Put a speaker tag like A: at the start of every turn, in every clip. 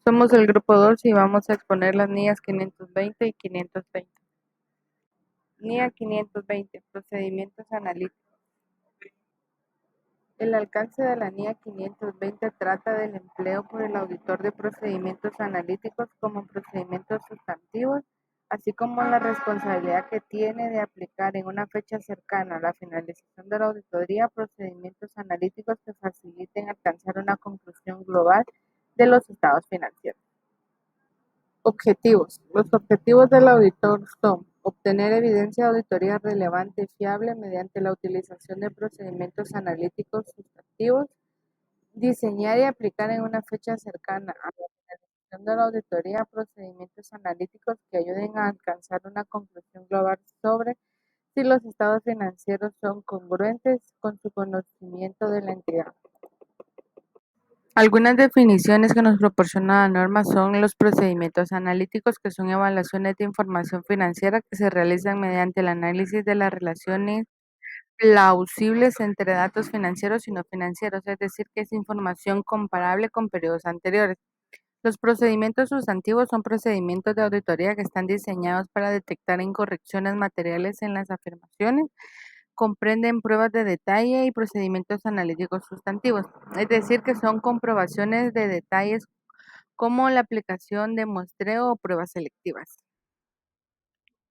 A: Somos el grupo 2 y vamos a exponer las NIAs 520 y 520. NIA 520. Procedimientos analíticos. El alcance de la NIA 520 trata del empleo por el auditor de procedimientos analíticos como procedimientos sustantivos, así como la responsabilidad que tiene de aplicar en una fecha cercana a la finalización de la auditoría procedimientos analíticos que faciliten alcanzar una conclusión global de los estados financieros. Objetivos. Los objetivos del auditor son obtener evidencia de auditoría relevante y fiable mediante la utilización de procedimientos analíticos sustantivos, diseñar y aplicar en una fecha cercana a la finalización de la auditoría procedimientos analíticos que ayuden a alcanzar una conclusión global sobre si los estados financieros son congruentes con su conocimiento de la entidad. Algunas definiciones que nos proporciona la norma son los procedimientos analíticos, que son evaluaciones de información financiera que se realizan mediante el análisis de las relaciones plausibles entre datos financieros y no financieros, es decir, que es información comparable con periodos anteriores. Los procedimientos sustantivos son procedimientos de auditoría que están diseñados para detectar incorrecciones materiales en las afirmaciones. Comprenden pruebas de detalle y procedimientos analíticos sustantivos, es decir, que son comprobaciones de detalles como la aplicación de muestreo o pruebas selectivas.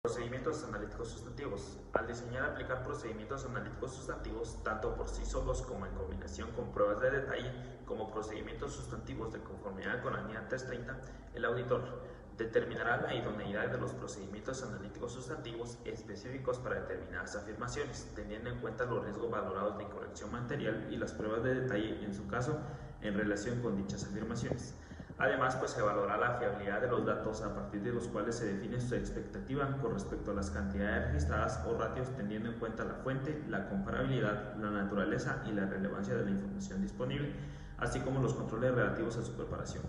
B: Procedimientos analíticos sustantivos. Al diseñar y aplicar procedimientos analíticos sustantivos, tanto por sí solos como en combinación con pruebas de detalle, como procedimientos sustantivos de conformidad con la NIA 330, el auditor determinará la idoneidad de los procedimientos analíticos sustantivos específicos para determinadas afirmaciones, teniendo en cuenta los riesgos valorados de incorrección material y las pruebas de detalle en su caso en relación con dichas afirmaciones. Además, pues se evaluará la fiabilidad de los datos a partir de los cuales se define su expectativa con respecto a las cantidades registradas o ratios, teniendo en cuenta la fuente, la comparabilidad, la naturaleza y la relevancia de la información disponible, así como los controles relativos a su preparación.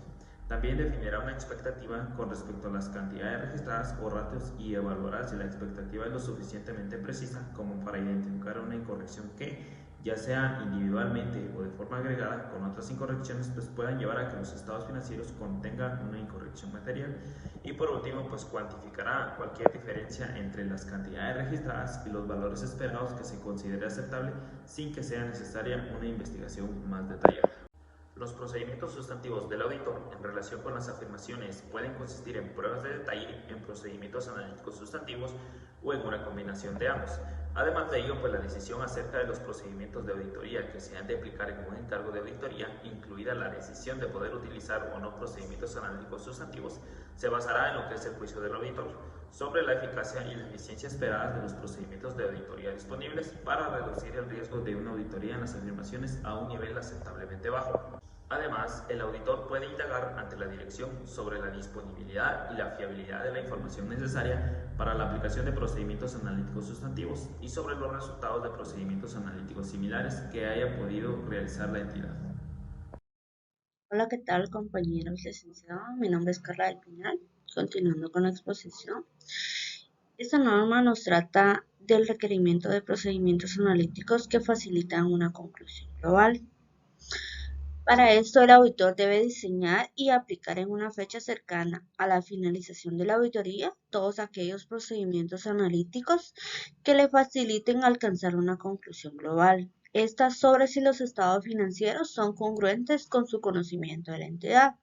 B: También definirá una expectativa con respecto a las cantidades registradas o ratios y evaluará si la expectativa es lo suficientemente precisa como para identificar una incorrección que, ya sea individualmente o de forma agregada con otras incorrecciones, pues puedan llevar a que los estados financieros contengan una incorrección material. Y por último, pues cuantificará cualquier diferencia entre las cantidades registradas y los valores esperados que se considere aceptable sin que sea necesaria una investigación más detallada. Los procedimientos sustantivos del auditor en relación con las afirmaciones pueden consistir en pruebas de detalle, en procedimientos analíticos sustantivos o en una combinación de ambos. Además de ello, pues la decisión acerca de los procedimientos de auditoría que se han de aplicar en un encargo de auditoría, incluida la decisión de poder utilizar o no procedimientos analíticos sustantivos, se basará en lo que es el juicio del auditor sobre la eficacia y la eficiencia esperadas de los procedimientos de auditoría disponibles para reducir el riesgo de una auditoría en las afirmaciones a un nivel aceptablemente bajo. Además, el auditor puede indagar ante la dirección sobre la disponibilidad y la fiabilidad de la información necesaria para la aplicación de procedimientos analíticos sustantivos y sobre los resultados de procedimientos analíticos similares que haya podido realizar la entidad.
C: Hola, ¿qué tal, compañeros licenciados? Mi nombre es Carla del Pinar. Continuando con la exposición, esta norma nos trata del requerimiento de procedimientos analíticos que facilitan una conclusión global. Para esto, el auditor debe diseñar y aplicar en una fecha cercana a la finalización de la auditoría todos aquellos procedimientos analíticos que le faciliten alcanzar una conclusión global. Esta sobre si los estados financieros son congruentes con su conocimiento de la entidad.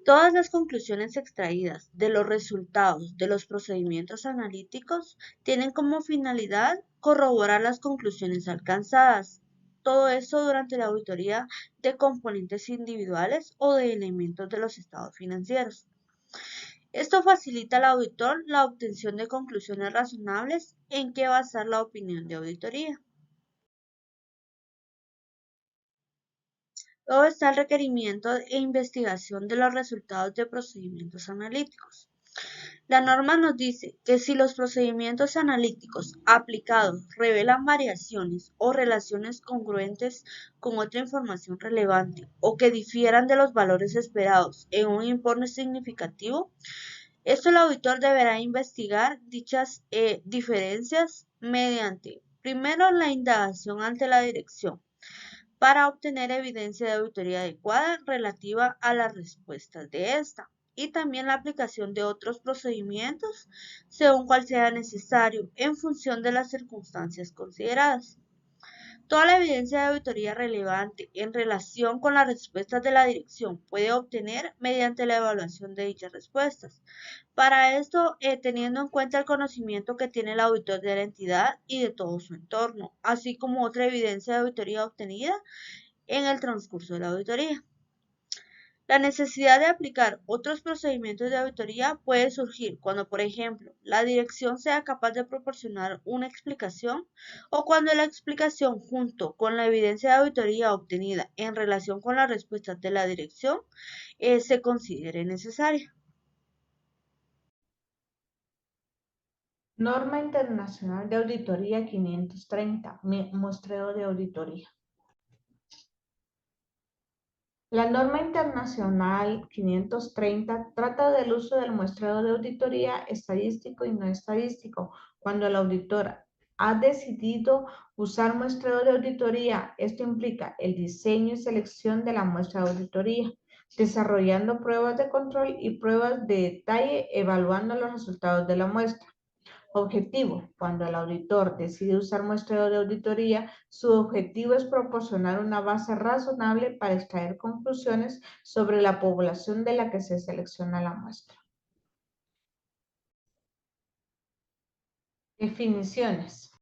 C: Todas las conclusiones extraídas de los resultados de los procedimientos analíticos tienen como finalidad corroborar las conclusiones alcanzadas. Todo eso durante la auditoría de componentes individuales o de elementos de los estados financieros. Esto facilita al auditor la obtención de conclusiones razonables en que basar la opinión de auditoría. Luego está el requerimiento e investigación de los resultados de procedimientos analíticos. La norma nos dice que si los procedimientos analíticos aplicados revelan variaciones o relaciones congruentes con otra información relevante o que difieran de los valores esperados en un importe significativo, esto el auditor deberá investigar dichas diferencias mediante, primero, la indagación ante la dirección, para obtener evidencia de auditoría adecuada relativa a las respuestas de esta, y también la aplicación de otros procedimientos según cual sea necesario en función de las circunstancias consideradas. Toda la evidencia de auditoría relevante en relación con las respuestas de la dirección puede obtener mediante la evaluación de dichas respuestas. Para esto, teniendo en cuenta el conocimiento que tiene el auditor de la entidad y de todo su entorno, así como otra evidencia de auditoría obtenida en el transcurso de la auditoría. La necesidad de aplicar otros procedimientos de auditoría puede surgir cuando, por ejemplo, la dirección sea capaz de proporcionar una explicación o cuando la explicación junto con la evidencia de auditoría obtenida en relación con las respuestas de la dirección se considere necesaria.
D: Norma Internacional de Auditoría 530, muestreo de auditoría. La norma internacional 530 trata del uso del muestreo de auditoría estadístico y no estadístico. Cuando el auditor ha decidido usar muestreo de auditoría, esto implica el diseño y selección de la muestra de auditoría, desarrollando pruebas de control y pruebas de detalle, evaluando los resultados de la muestra. Objetivo. Cuando el auditor decide usar muestreo de auditoría, su objetivo es proporcionar una base razonable para extraer conclusiones sobre la población de la que se selecciona la muestra. Definiciones.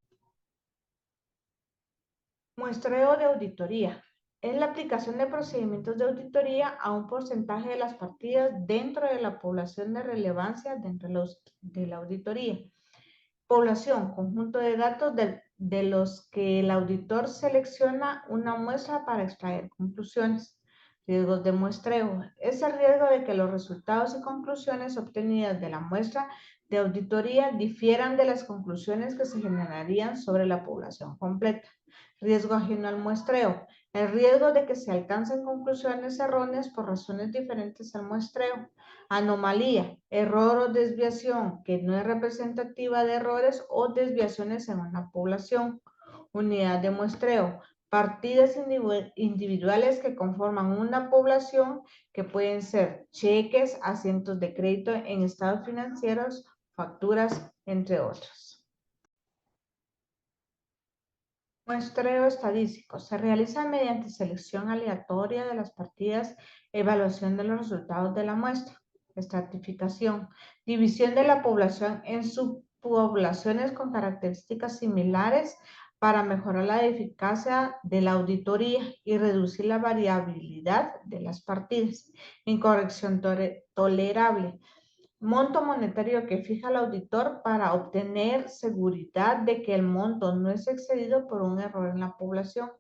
D: Muestreo de auditoría. Es la aplicación de procedimientos de auditoría a un porcentaje de las partidas dentro de la población de relevancia dentro de la auditoría. Población, conjunto de datos de los que el auditor selecciona una muestra para extraer conclusiones. Riesgos de muestreo. Es el riesgo de que los resultados y conclusiones obtenidas de la muestra de auditoría difieran de las conclusiones que se generarían sobre la población completa. Riesgo ajeno al muestreo. El riesgo de que se alcancen conclusiones erróneas por razones diferentes al muestreo. Anomalía, error o desviación que no es representativa de errores o desviaciones en una población. Unidad de muestreo, partidas individuales que conforman una población que pueden ser cheques, asientos de crédito en estados financieros, facturas, entre otros. Muestreo estadístico. Se realiza mediante selección aleatoria de las partidas, evaluación de los resultados de la muestra. Estratificación. División de la población en subpoblaciones con características similares para mejorar la eficacia de la auditoría y reducir la variabilidad de las partidas. Incorrección tolerable. Monto monetario que fija el auditor para obtener seguridad de que el monto no es excedido por un error en la población.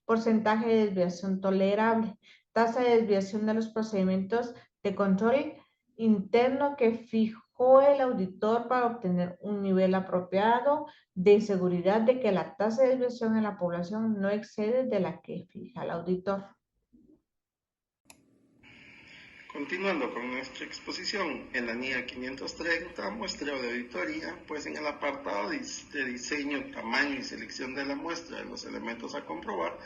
D: Porcentaje de desviación tolerable. Tasa de desviación de los procedimientos de control interno que fijó el auditor para obtener un nivel apropiado de seguridad de que la tasa de desviación en la población no excede de la que fija el auditor.
E: Continuando con nuestra exposición en la NIA 530, muestreo de auditoría, pues en el apartado de diseño, tamaño y selección de la muestra de los elementos a comprobar,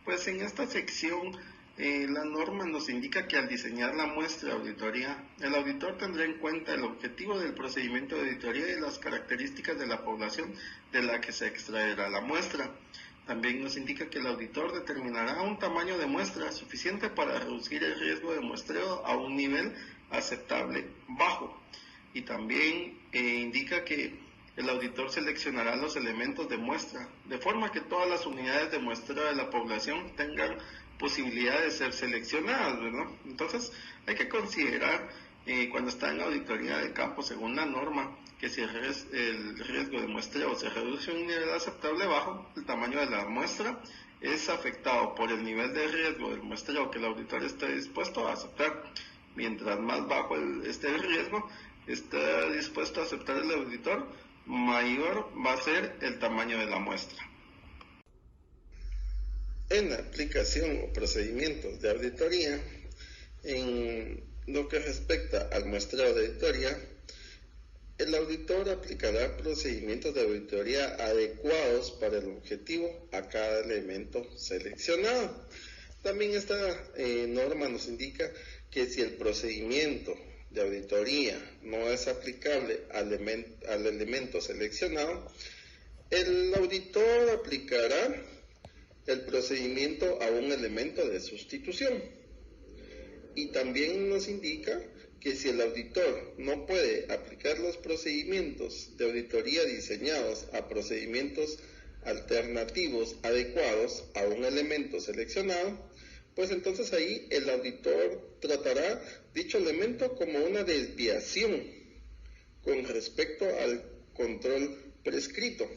E: pues en esta sección la norma nos indica que al diseñar la muestra de auditoría, el auditor tendrá en cuenta el objetivo del procedimiento de auditoría y las características de la población de la que se extraerá la muestra. También nos indica que el auditor determinará un tamaño de muestra suficiente para reducir el riesgo de muestreo a un nivel aceptable bajo. Y también indica que el auditor seleccionará los elementos de muestra, de forma que todas las unidades de muestreo de la población tengan posibilidad de ser seleccionadas, ¿verdad? Entonces hay que considerar cuando está en auditoría de campo, según la norma, que si el riesgo de muestreo se reduce a un nivel aceptable bajo, el tamaño de la muestra es afectado por el nivel de riesgo del muestreo que el auditor esté dispuesto a aceptar. Mientras más bajo esté el riesgo, está dispuesto a aceptar el auditor, mayor va a ser el tamaño de la muestra. En la aplicación o procedimientos de auditoría, en lo que respecta al muestreo de auditoría, El auditor aplicará procedimientos de auditoría adecuados para el objetivo a cada elemento seleccionado. También esta norma nos indica que si el procedimiento de auditoría no es aplicable al elemento seleccionado, el auditor aplicará el procedimiento a un elemento de sustitución. Y también nos indica que si el auditor no puede aplicar los procedimientos de auditoría diseñados a procedimientos alternativos adecuados a un elemento seleccionado, pues entonces ahí el auditor tratará dicho elemento como una desviación con respecto al control prescrito,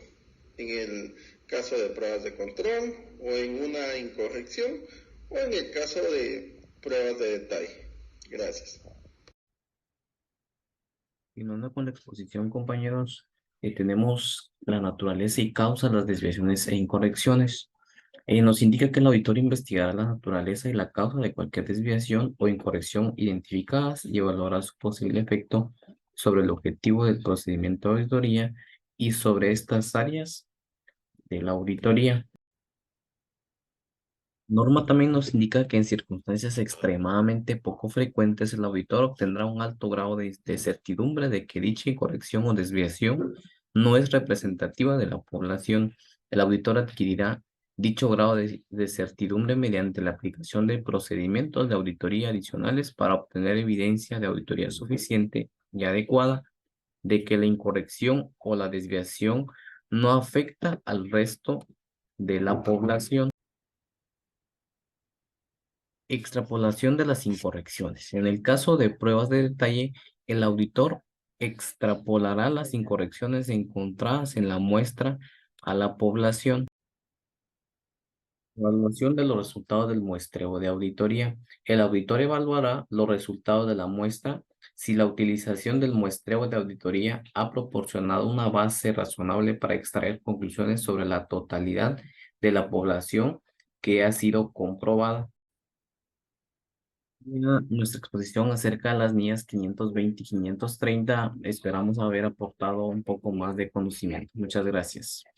E: en el caso de pruebas de control o en una incorrección o en el caso de pruebas de detalle. Gracias.
F: Continuando con la exposición, compañeros, tenemos la naturaleza y causa de las desviaciones e incorrecciones. Nos indica que el auditor investigará la naturaleza y la causa de cualquier desviación o incorrección identificadas y evaluará su posible efecto sobre el objetivo del procedimiento de auditoría y sobre estas áreas de la auditoría. Norma también nos indica que en circunstancias extremadamente poco frecuentes el auditor obtendrá un alto grado de certidumbre de que dicha incorrección o desviación no es representativa de la población. El auditor adquirirá dicho grado de certidumbre mediante la aplicación de procedimientos de auditoría adicionales para obtener evidencia de auditoría suficiente y adecuada de que la incorrección o la desviación no afecta al resto de la población. Extrapolación de las incorrecciones. En el caso de pruebas de detalle, el auditor extrapolará las incorrecciones encontradas en la muestra a la población. Evaluación de los resultados del muestreo de auditoría. El auditor evaluará los resultados de la muestra si la utilización del muestreo de auditoría ha proporcionado una base razonable para extraer conclusiones sobre la totalidad de la población que ha sido comprobada. Nuestra exposición acerca de las NIAs 520 y 530. Esperamos haber aportado un poco más de conocimiento. Muchas gracias.